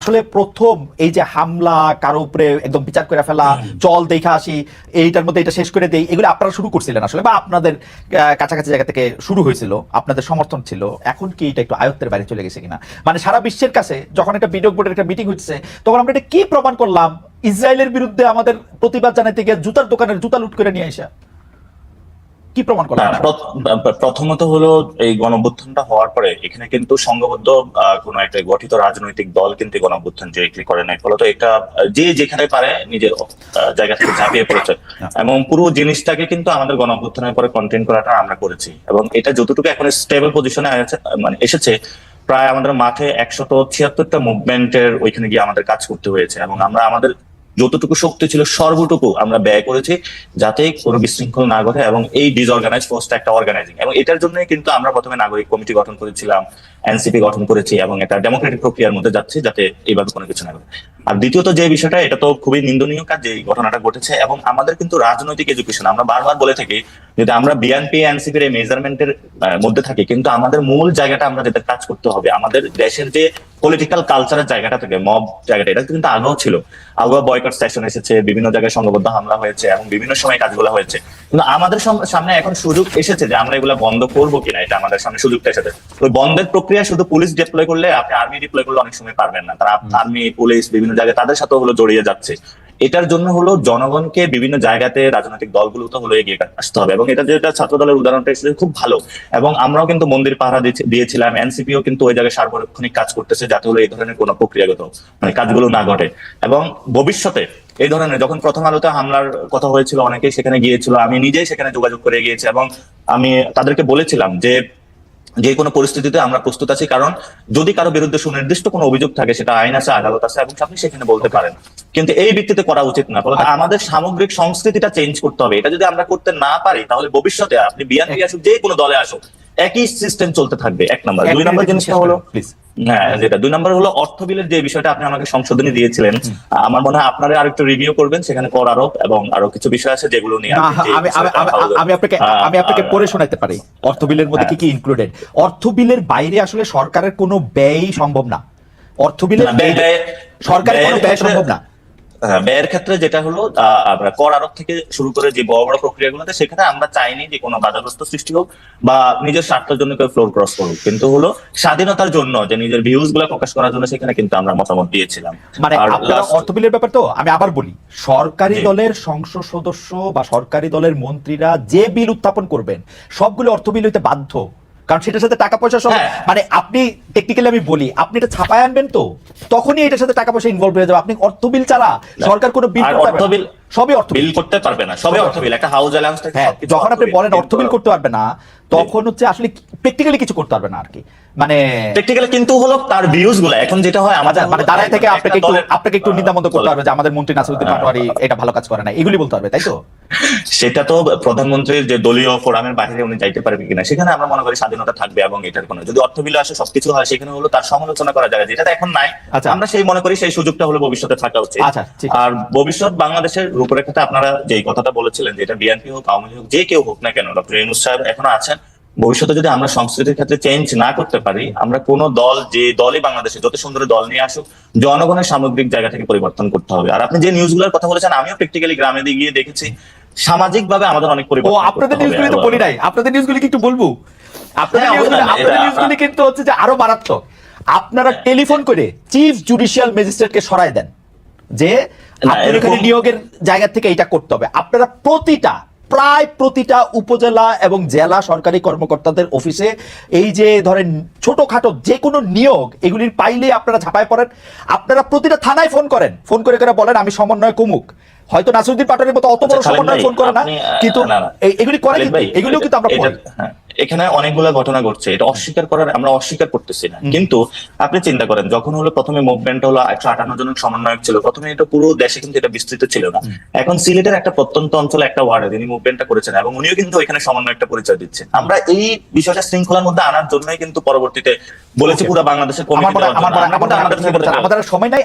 আসলে প্রথম এই যে হামলা, কারো উপরে একদম বিচার করে ফেলা, চল দেখা আসি, এইটার মধ্যে এটা শেষ করে দেই, এগুলো আপনারা শুরু করছিলেন আসলে, বা আপনাদের কাছাকাছি জায়গা থেকে শুরু হয়েছিল, আপনাদের সমর্থন ছিল। এখন কি এটা একটু আয়ত্তের বাইরে চলে গেছে কিনা? মানে সারা বিশ্বের কাছে যখন একটা বিনিয়োগ বোর্ডের একটা মিটিং হচ্ছে, তখন আমরা এটা কি প্রমাণ করলাম? ইসরায়েলের বিরুদ্ধে আমাদের প্রতিবাদ জানাতে গিয়ে জুতার দোকানের জুতা লুট করে নিয়ে আসা, কি প্রমাণ করলাম? প্রথমত হলো এই গণঅভ্যুত্থানটা হওয়ার পরে এখানে কিন্তু সংঘবদ্ধ কোন একটা গঠিত রাজনৈতিক দল কিন্তু গণঅভ্যুত্থান ডিরেক্টলি করে নাই, ফলত এটা যে যেখানে পারে নিজের জায়গা থেকে ঝাঁপিয়ে পড়েছে। এবং পুরো জিনিসটাকে কিন্তু আমাদের গণঅভ্যুত্থানের পরে কন্টেইন করাটা আমরা করেছি, এবং এটা যতটুকু এখন স্টেবল পজিশনে মানে এসেছে, প্রায় আমাদের মাঠে 176টা মুভমেন্টের ওইখানে গিয়ে আমাদের কাজ করতে হয়েছে, এবং আমরা আমাদের যতটুকু শক্তি ছিল সর্বটুকু আমরা ব্যয় করেছি যাতে কোনো বিশৃঙ্খল না ঘটে, এবং এই ডিসঅর্গানাইজ ফোর্সটা একটা অর্গানাইজিং, এবং এটার জন্যই কিন্তু আমরা প্রথমে নাগরিক কমিটি গঠন করেছিলাম, এনসিপি গঠন করেছি, এবং একটা ডেমোক্রেটিক প্রক্রিয়ার মধ্যে যাচ্ছে যাতে এইভাবে কোনো কিছু না ঘটে। আর দ্বিতীয়ত যে বিষয়টা, এটা তো খুবই নিন্দনীয় কাজ যে ঘটনাটা ঘটেছে, এবং আমাদের কিন্তু রাজনৈতিক এডুকেশন, আমরা বারবার বলে থাকি যদি আমরা বিএনপি এনসিপির এই মেজারমেন্টের মধ্যে থাকি, কিন্তু আমাদের মূল জায়গাটা আমরা যেটা কাজ করতে হবে, আমাদের দেশের যে পলিটিক্যাল কালচারের জায়গাটা থেকে মব জায়গাটা, এটা কিন্তু আগেও ছিল, আগেও বয়কট সেশন এসেছে, বিভিন্ন জায়গায় সংঘবদ্ধ হামলা হয়েছে, এবং বিভিন্ন সময় কাজগুলো হয়েছে, কিন্তু আমাদের সামনে এখন সুযোগ এসেছে যে আমরা এগুলো বন্ধ করবো কিনা, এটা আমাদের সামনে সুযোগটা এসেছে। ওই বন্ধের প্রক্রিয়া শুধু পুলিশ ডিপ্লয় করলে, আপনি আর্মি ডিপ্লয় করলে অনেক সময় পারবেন না, তারা আর্মি পুলিশ বিভিন্ন জায়গায় তাদের সাথে হলো জড়িয়ে যাচ্ছে। এটার জন্য হলো জনগণকে বিভিন্ন জায়গাতে রাজনৈতিক দলগুলো তো হলো এগিয়ে আসতে হবে, এবং এটা যেটা ছাত্র দলের উদাহরণটা এসেছে খুব ভালো, এবং আমরাও কিন্তু মন্দির পাহারা দিয়েছিলাম, এনসিপিও কিন্তু ওই জায়গায় সার্বক্ষণিক কাজ করতেছে যাতে হলো এই ধরনের কোনো প্রক্রিয়াগত মানে কাজগুলো না ঘটে। এবং ভবিষ্যতে এই ধরনের যখন প্রথম আলোতে হামলার কথা হয়েছিল, অনেকেই সেখানে গিয়েছিল, আমি নিজেই সেখানে যোগাযোগ করে গিয়েছি, এবং আমি তাদেরকে বলেছিলাম যে কোনো পরিস্থিতিতে আমরা প্রস্তুত আছি, কারণ যদি কারো বিরুদ্ধে সুনির্দিষ্ট কোনো অভিযোগ থাকে, সেটা আইন আছে, আদালত আছে, এবং আপনি সেখানে বলতে পারেন, কিন্তু এই ভিত্তিতে করা উচিত না। ফলে আমাদের সামগ্রিক সংস্কৃতিটা চেঞ্জ করতে হবে। এটা যদি আমরা করতে না পারি, তাহলে ভবিষ্যতে আপনি বিএনপি আসুক, যে কোনো দলে আসুক, একই সিস্টেম চলতে থাকবে। এক নম্বর। দুই নম্বর জিনিসটা হলো, হ্যাঁ যেটা দুই নম্বর হলো অর্থ বিলের যে বিষয়টা আপনি আমাকে সংশোধনী দিয়েছিলেন, আমার মনে হয় আপনারা আরেকটু রিভিউ করবেন, সেখানে কর আরোপ এবং আরো কিছু বিষয় আছে যেগুলো নিয়ে আমি আপনাকে পড়ে শোনাতে পারি অর্থ বিলের মধ্যে কি কি ইনক্লুডেড। অর্থ বিলের বাইরে আসলে সরকারের কোনো ব্যয় সম্ভব না, অর্থ বিলের সরকারের কোনো ব্যয় সম্ভব না। ব্যয়ের ক্ষেত্রে যেটা হলো কর আরোপ থেকে শুরু করে যে বড় বড় প্রক্রিয়াগুলোতে, সেখানে আমরা চাইনি যে কোনো বাধাগ্রস্ত সৃষ্টি হোক বা নিজের স্বার্থের জন্য কেউ ফ্লোর ক্রস করুক, কিন্তু হলো স্বাধীনতার জন্য যে নিজের ভিউজ গুলো প্রকাশ করার জন্য সেখানে কিন্তু আমরা মতামত দিয়েছিলাম। মানে অর্থ বিলের ব্যাপার তো আমি আবার বলি, সরকারি দলের সংসদ সদস্য বা সরকারি দলের মন্ত্রীরা যে বিল উত্থাপন করবেন সবগুলো অর্থ বিল হইতে বাধ্য, কারণ সেটার সাথে টাকা পয়সা সব, মানে আপনি টেকনিক্যালি আমি বলি, আপনি এটা ছাপায় আনবেন তো তখনই এটার সাথে টাকা পয়সা ইনভলভ হয়ে যাবে। আপনি অর্থ বিল ছাড়া সরকার কোনো বিল সবই অর্থ বিল করতে পারবে না, সবই অর্থ বিল, একটা হাউস অ্যালাউন্স থেকে যখন আপনি বলেন অর্থ বিল করতে পারবে না, তখন হচ্ছে আসলে প্র্যাকটিক্যালি কিছু করতে পারবে না আর কি, মানে প্র্যাকটিক্যালি। কিন্তু হলো তার ভিউজ গুলো এখন যেটা হয় আমাদের মানে দাঁড়ায় থেকে আপনাকে একটু নিন্দামন্দ করতে পারবে যে আমাদের মন্ত্রী নাসিরউদ্দিন পাটোয়ারি এটা ভালো কাজ করে না, এগুলি বলতে পারবে, তাই তো? সেটা তো প্রধানমন্ত্রীর যে দলীয় ফোরামের বাইরে উনি যাইতে পারবে কিনা, সেখানে আমরা মনে করি স্বাধীনতা থাকবে, এবং এটার কোনো যদি অর্থ বিলে আসে সবকিছু হয়, সেখানে হলো তার সমালোচনা করা যায়, যেটা এখন নাই। আমরা সেই মনে করি সেই সুযোগটা হলো ভবিষ্যতে থাকা উচিত। আর ভবিষ্যৎ বাংলাদেশের রূপরেখাতে আপনারা যে কথাটা বলেছিলেন, যে এটা বিএনপি হোক, আওয়ামী লীগ হোক, যে কেউ হোক না কেন, ডক্টর ইউনূস সাহেব এখনো আছেন, ভবিষ্যতে যদি আমরা সংস্কৃতির ক্ষেত্রে চেঞ্জ না করতে পারি, আমরা কোন দল যে দলই বাংলাদেশে যত সুন্দর দল নিয়ে আসুক, জনগণের সামগ্রিক জায়গা থেকে পরিবর্তন করতে হবে। আর আপনি যে নিউজগুলোর কথা বলেছেন, আমিও প্র্যাকটিক্যালি গ্রামে গিয়ে দেখেছি, সামাজিক ভাবে আমাদের অনেক পরিবর্তন। আপনাদের নিউজগুলি তো বলি নাই, আপনাদের নিউজগুলি কি একটু বলবো? আপনাদের নিউজগুলি কিন্তু হচ্ছে যে আরো মারাত্মক। আপনারা টেলিফোন করে চিফ জুডিশিয়াল ম্যাজিস্ট্রেটকে সরায় দেন যে আপনার এখানে নিয়োগের জায়গা থেকে এটা করতে হবে। আপনারা প্রায় প্রতিটা উপজেলা এবং জেলা সরকারি কর্মকর্তাদের অফিসে এই যে ধরেন ছোটখাটো যে কোনো নিয়োগ এগুলির পাইলে আপনারা ঝাঁপায় পড়েন। আপনারা প্রতিটা থানায় ফোন করে বলেন আমি সমন্বয় কুমুক। হয়তো নাসিরউদ্দিন পাটোয়ারির মতো অত বড় সমন্বয় ফোন করে না, কিন্তু এগুলি করে, এগুলিও কিন্তু আমরা করি। এখানে অনেকগুলো ঘটনা ঘটছে, এটা অস্বীকার করার আমরা অস্বীকার করতেছি না, কিন্তু আপনি চিন্তা করেন যখন হলো প্রথমে মুভমেন্ট হলো 158 জন সমন্বয়ক ছিল, প্রথমে এটা পুরো দেশে কিন্তু এটা বিস্তৃত ছিল না। এখন সিলেটের একটা প্রত্যন্ত অঞ্চলে একটা ওয়ার্ডে তিনি মুভমেন্টটা করেছেন, এবং উনিও কিন্তু এখানে সমন্বয় একটা পরিচয় দিচ্ছেন। আমরা এই বিষয়টা শৃঙ্খলার মধ্যে আনার জন্যই কিন্তু পরবর্তীতে বলেছি পুরো বাংলাদেশের কমিটি। আমাদের সময় নাই।